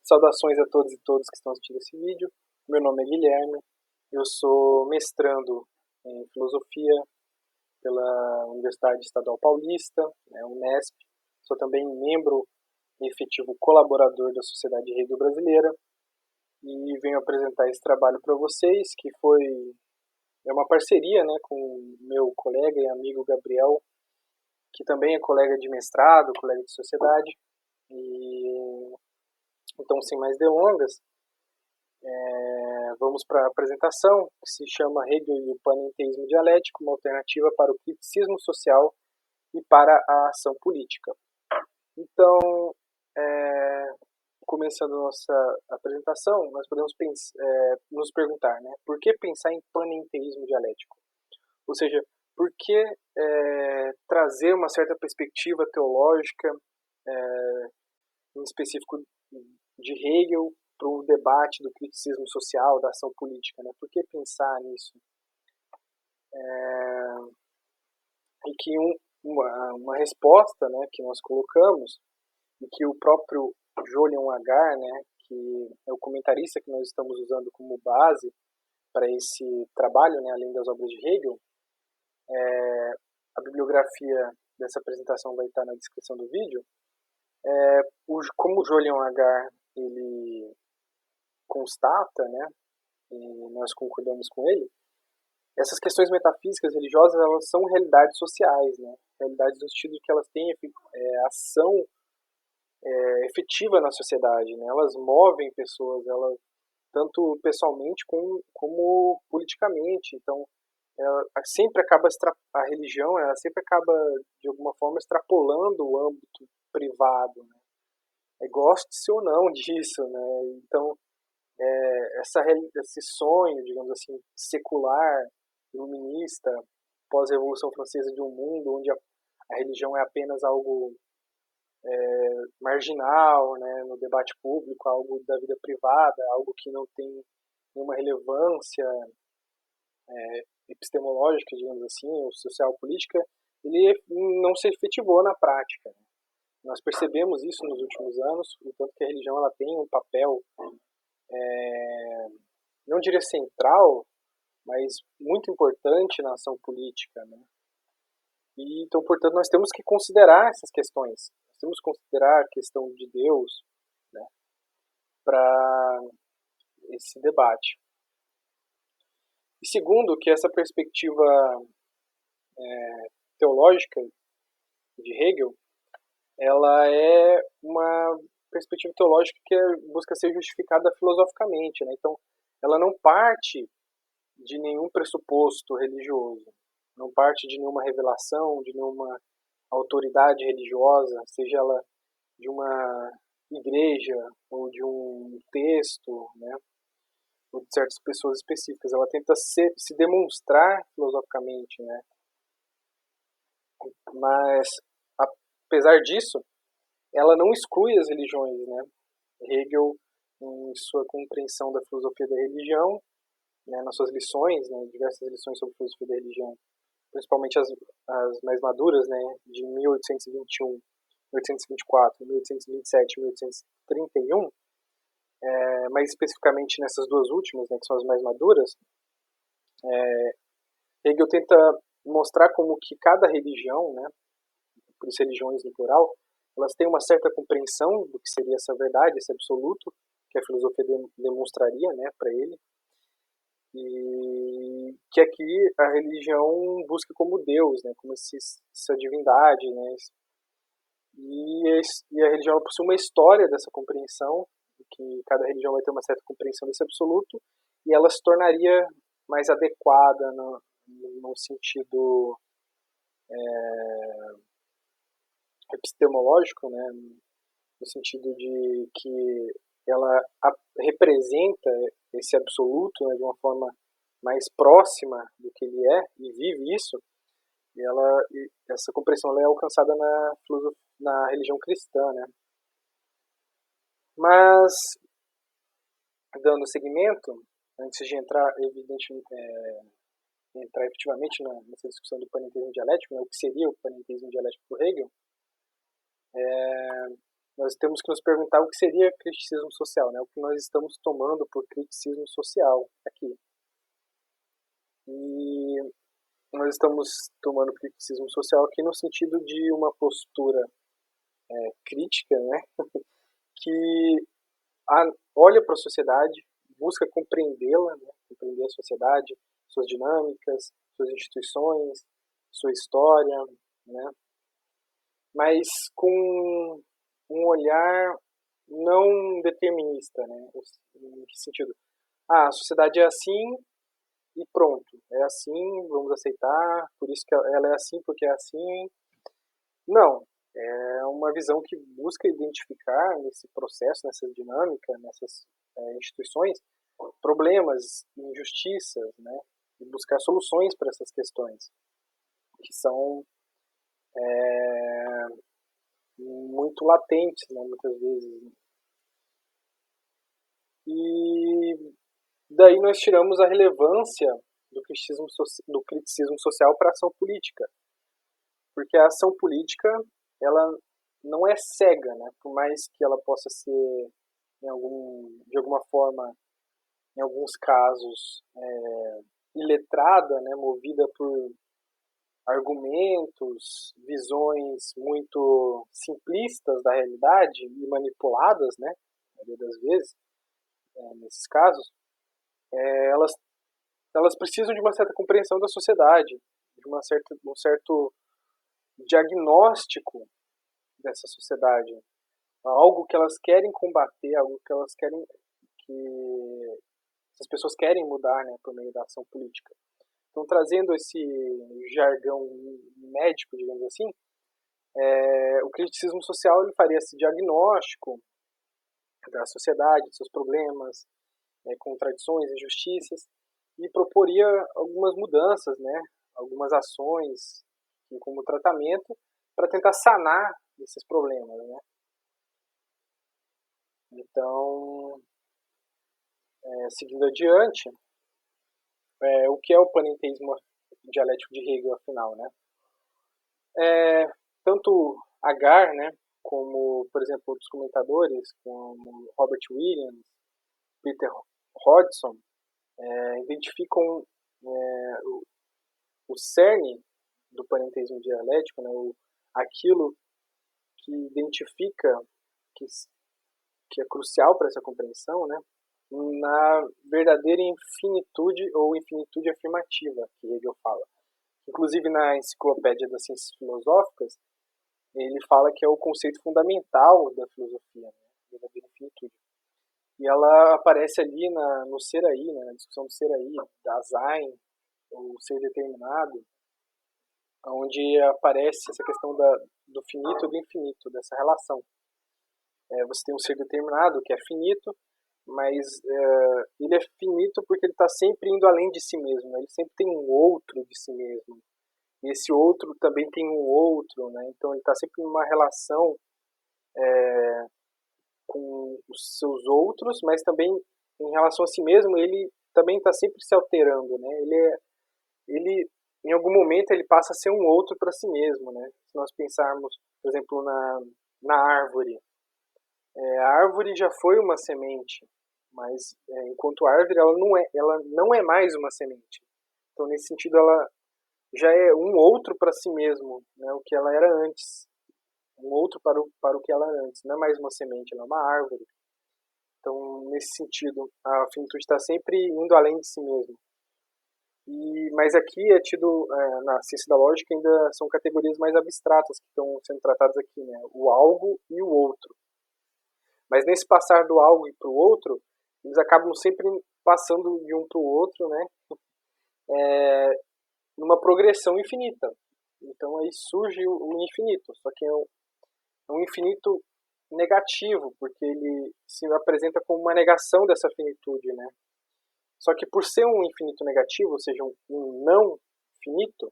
Saudações a todos e todas que estão assistindo esse vídeo. Meu nome é Guilherme, eu sou mestrando em Filosofia pela Universidade Estadual Paulista, Unesp. Sou também membro e efetivo colaborador da Sociedade Hegel Brasileira e venho apresentar esse trabalho para vocês, que é uma parceria, né, com meu colega e amigo Gabriel, que também é colega de mestrado, colega de sociedade. Então, sem mais delongas, vamos para a apresentação, que se chama Hegel e o Panenteísmo Dialético, uma alternativa para o criticismo social e para a ação política. Então, começando a nossa apresentação, nós podemos nos perguntar, né, por que pensar em panenteísmo dialético? Ou seja, por que trazer uma certa perspectiva teológica, em específico de Hegel, para o debate do criticismo social, da ação política, né? Por que pensar nisso? E que uma resposta, né, que nós colocamos, e que o próprio Jolion Agar, né, que é o comentarista que nós estamos usando como base para esse trabalho, né, além das obras de Hegel, a bibliografia dessa apresentação vai estar na descrição do vídeo. Como o Jolion Agar ele constata, né, e nós concordamos com ele, essas questões metafísicas religiosas, elas são realidades sociais, né, realidades no sentido que elas têm ação efetiva na sociedade, né, elas movem pessoas, elas, tanto pessoalmente como politicamente. Então, a religião, ela sempre acaba, de alguma forma, extrapolando o âmbito privado, né? Goste-se ou não disso, né? Então, esse sonho, digamos assim, secular, iluminista, pós-revolução francesa, de um mundo onde a religião é apenas algo marginal, né, no debate público, algo da vida privada, algo que não tem nenhuma relevância epistemológica, digamos assim, ou social-política, ele não se efetivou na prática. Nós percebemos isso nos últimos anos, o tanto que a religião ela tem um papel, não diria central, mas muito importante na ação política, né? E, então, portanto, nós temos que considerar essas questões. Nós temos que considerar a questão de Deus, né, para esse debate. E segundo, que essa perspectiva teológica de Hegel, ela é uma perspectiva teológica que busca ser justificada filosoficamente, né? Então, ela não parte de nenhum pressuposto religioso, não parte de nenhuma revelação, de nenhuma autoridade religiosa, seja ela de uma igreja ou de um texto, né, ou de certas pessoas específicas. Ela tenta se demonstrar filosoficamente, né? Mas, apesar disso, ela não exclui as religiões, né? Hegel, em sua compreensão da filosofia da religião, né, nas suas lições, né, diversas lições sobre filosofia da religião, principalmente as mais maduras, né, de 1821, 1824, 1827 1831, mais especificamente nessas duas últimas, né, que são as mais maduras, Hegel tenta mostrar como que cada religião, né, por isso religiões no plural, elas têm uma certa compreensão do que seria essa verdade, esse absoluto, que a filosofia demonstraria, né, para ele, e que aqui a religião busca como Deus, né, como essa divindade, né, e a religião possui uma história dessa compreensão, que cada religião vai ter uma certa compreensão desse absoluto, e ela se tornaria mais adequada no sentido epistemológico, né, no sentido de que ela representa esse absoluto, né, de uma forma mais próxima do que ele é e vive isso, e essa compreensão ela é alcançada na religião cristã, né? Mas, dando seguimento, antes de entrar efetivamente nessa discussão do panenteísmo dialético, né, o que seria o panenteísmo dialético por Hegel, nós temos que nos perguntar o que seria criticismo social, né? O que nós estamos tomando por criticismo social aqui. E nós estamos tomando criticismo social aqui no sentido de uma postura crítica, né? Que olha para a sociedade, busca compreendê-la, né? Compreender a sociedade, suas dinâmicas, suas instituições, sua história, né? Mas com um olhar não determinista, né? Em que sentido? A sociedade é assim e pronto. É assim, vamos aceitar, por isso que ela é assim porque é assim. Não. É uma visão que busca identificar nesse processo, nessa dinâmica, nessas instituições, problemas, injustiças, né? E buscar soluções para essas questões, que são muito latentes, né? Muitas vezes. E daí nós tiramos a relevância do criticismo social para a ação política, porque a ação política ela não é cega, né? Por mais que ela possa ser de alguma forma, em alguns casos, iletrada, né? Movida por argumentos, visões muito simplistas da realidade e manipuladas, né? A maioria das vezes, nesses casos, elas precisam de uma certa compreensão da sociedade, de um certo diagnóstico dessa sociedade, algo que elas querem combater, algo que elas querem que as pessoas querem mudar, né, por meio da ação política. Então, trazendo esse jargão médico, digamos assim, o criticismo social ele faria esse diagnóstico da sociedade, de seus problemas, contradições, injustiças, e proporia algumas mudanças, né, algumas ações como tratamento para tentar sanar esses problemas, né. Então, seguindo adiante, o que é o panenteísmo dialético de Hegel, afinal, né? Tanto Agar, né, como, por exemplo, outros comentadores, como Robert Williams, Peter Hodgson, identificam o cerne do panenteísmo dialético, né, aquilo que identifica que é crucial para essa compreensão, né, na verdadeira infinitude ou infinitude afirmativa que Hegel fala. Inclusive na Enciclopédia das Ciências Filosóficas, ele fala que é o conceito fundamental da filosofia, né, verdadeira infinitude. E ela aparece ali no ser aí, né, na discussão do ser aí, da Sein, o ser determinado, onde aparece essa questão do finito e do infinito, dessa relação. Você tem um ser determinado, que é finito, mas ele é finito porque ele está sempre indo além de si mesmo, né? Ele sempre tem um outro de si mesmo. E esse outro também tem um outro, né? Então ele está sempre numa relação com os seus outros, mas também em relação a si mesmo, ele também está sempre se alterando, né? Ele em algum momento ele passa a ser um outro para si mesmo, né? Se nós pensarmos, por exemplo, na árvore, a árvore já foi uma semente, mas enquanto árvore ela não é mais uma semente. Então nesse sentido ela já é um outro para si mesmo, né? O que ela era antes, um outro para o que ela era antes. Não é mais uma semente, ela é uma árvore. Então nesse sentido a finitude está sempre indo além de si mesmo. Mas aqui é tido, na ciência da lógica, ainda são categorias mais abstratas que estão sendo tratadas aqui, né? O algo e o outro. Mas nesse passar do algo e para o outro, eles acabam sempre passando de um para o outro, né? Numa progressão infinita. Então aí surge o infinito, só que é um infinito negativo, porque ele se apresenta como uma negação dessa finitude, né? Só que por ser um infinito negativo, ou seja, um não finito,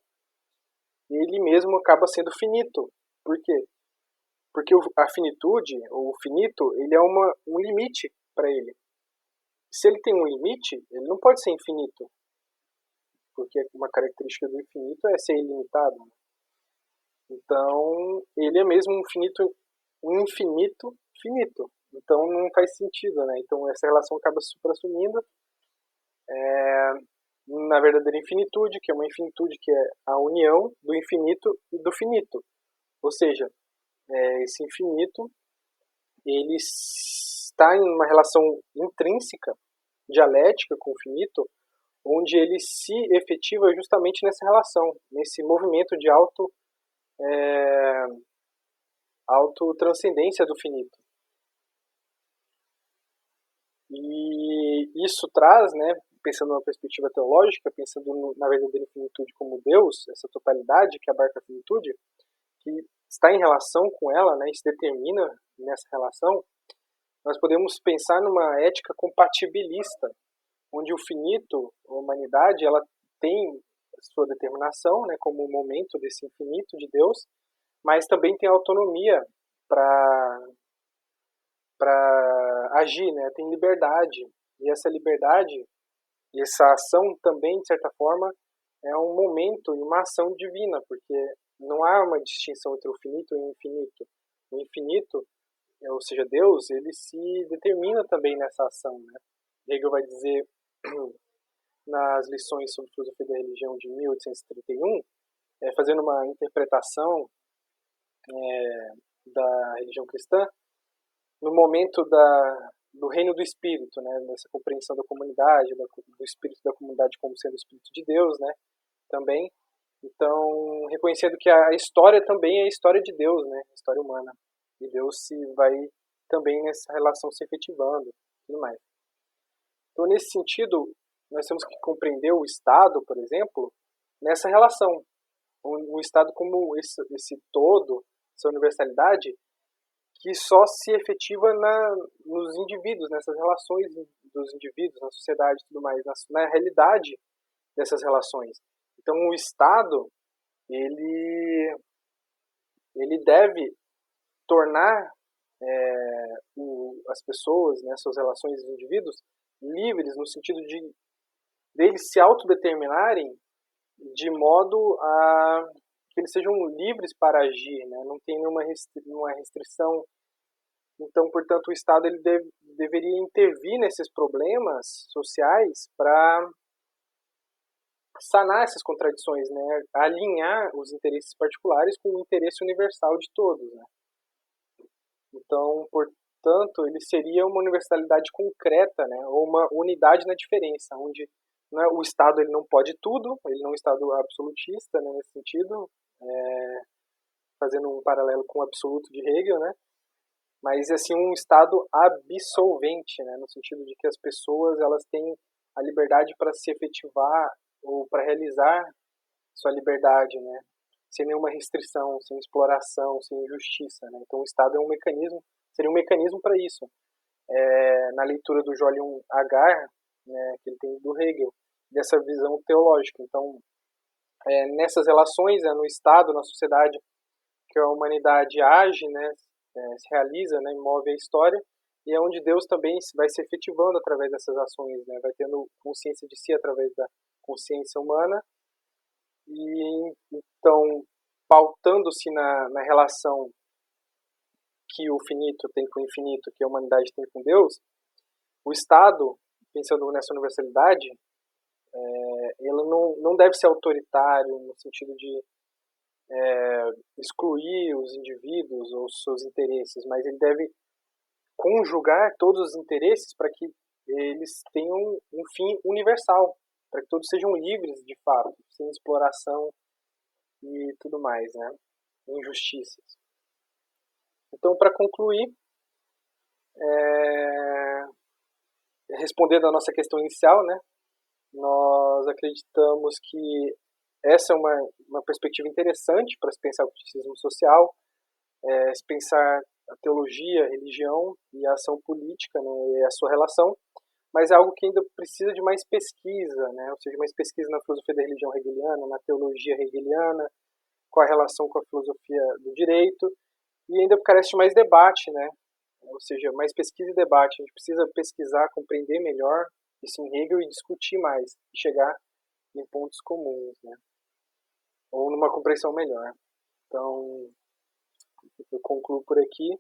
ele mesmo acaba sendo finito. Por quê? Porque a finitude, ou o finito, ele é um limite para ele. Se ele tem um limite, ele não pode ser infinito. Porque uma característica do infinito é ser ilimitado. Então, ele é mesmo um infinito um infinito finito. Então não faz sentido, né? Então essa relação acaba se suprassumindo na verdadeira infinitude, que é uma infinitude que é a união do infinito e do finito. Ou seja, esse infinito ele está em uma relação intrínseca, dialética com o finito, onde ele se efetiva justamente nessa relação, nesse movimento de autotranscendência do finito. E isso traz, né, pensando numa perspectiva teológica, pensando na verdadeira finitude como Deus, essa totalidade que abarca a finitude, que está em relação com ela, né, e se determina nessa relação, nós podemos pensar numa ética compatibilista, onde o finito, a humanidade, ela tem sua determinação, né, como um momento desse infinito de Deus, mas também tem autonomia para agir, né, tem liberdade, e essa liberdade e essa ação também, de certa forma, é um momento e uma ação divina, porque não há uma distinção entre o finito e o infinito. O infinito, ou seja, Deus, ele se determina também nessa ação, né? Hegel vai dizer nas lições sobre filosofia da religião de 1831, fazendo uma interpretação da religião cristã, no momento do reino do Espírito, né, dessa compreensão da comunidade, do Espírito da comunidade como sendo o Espírito de Deus, né, também. Então, reconhecendo que a história também é a história de Deus, né, a história humana. E Deus se vai também nessa relação se efetivando, tudo mais. Então, nesse sentido, nós temos que compreender o Estado, por exemplo, nessa relação. O Estado como esse todo, essa universalidade, que só se efetiva nos indivíduos, nessas relações dos indivíduos, na sociedade e tudo mais, na realidade dessas relações. Então, o Estado, ele deve tornar as pessoas, né, suas relações dos indivíduos, livres no sentido de deles se autodeterminarem de modo a que eles sejam livres para agir, né? Não tem nenhuma restrição. Então, portanto, o Estado ele deveria intervir nesses problemas sociais para sanar essas contradições, né? Alinhar os interesses particulares com o interesse universal de todos, né? Então, portanto, ele seria uma universalidade concreta, né? Ou uma unidade na diferença, onde, né, o Estado ele não pode tudo, ele não é um Estado absolutista, né, nesse sentido, fazendo um paralelo com o absoluto de Hegel, né? Mas assim um Estado absolvente, né, no sentido de que as pessoas elas têm a liberdade para se efetivar ou para realizar sua liberdade, né, sem nenhuma restrição, sem exploração, sem injustiça, né? Então o Estado é um mecanismo, seria um mecanismo para isso. Na leitura do Julian Agar, né, que ele tem do Hegel, dessa visão teológica. Então, nessas relações, no Estado, na sociedade, que a humanidade age, né, se realiza, né, move a história, e é onde Deus também vai se efetivando através dessas ações, né, vai tendo consciência de si através da consciência humana, e então, pautando-se na relação que o finito tem com o infinito, que a humanidade tem com Deus, o Estado, pensando nessa universalidade, ele não deve ser autoritário no sentido de excluir os indivíduos ou os seus interesses, mas ele deve conjugar todos os interesses para que eles tenham um fim universal, para que todos sejam livres de fato, sem exploração e tudo mais, né? Injustiças. Então, para concluir, respondendo à nossa questão inicial, né? Nós acreditamos que essa é uma perspectiva interessante para se pensar o criticismo social, se pensar a teologia, a religião e a ação política, né, e a sua relação, mas é algo que ainda precisa de mais pesquisa, né, ou seja, mais pesquisa na filosofia da religião hegeliana, na teologia hegeliana, qual a relação com a filosofia do direito, e ainda carece de mais debate, né, ou seja, mais pesquisa e debate. A gente precisa pesquisar, compreender melhor isso em Hegel e discutir mais, e chegar em pontos comuns, né, ou numa compreensão melhor. Então, eu concluo por aqui.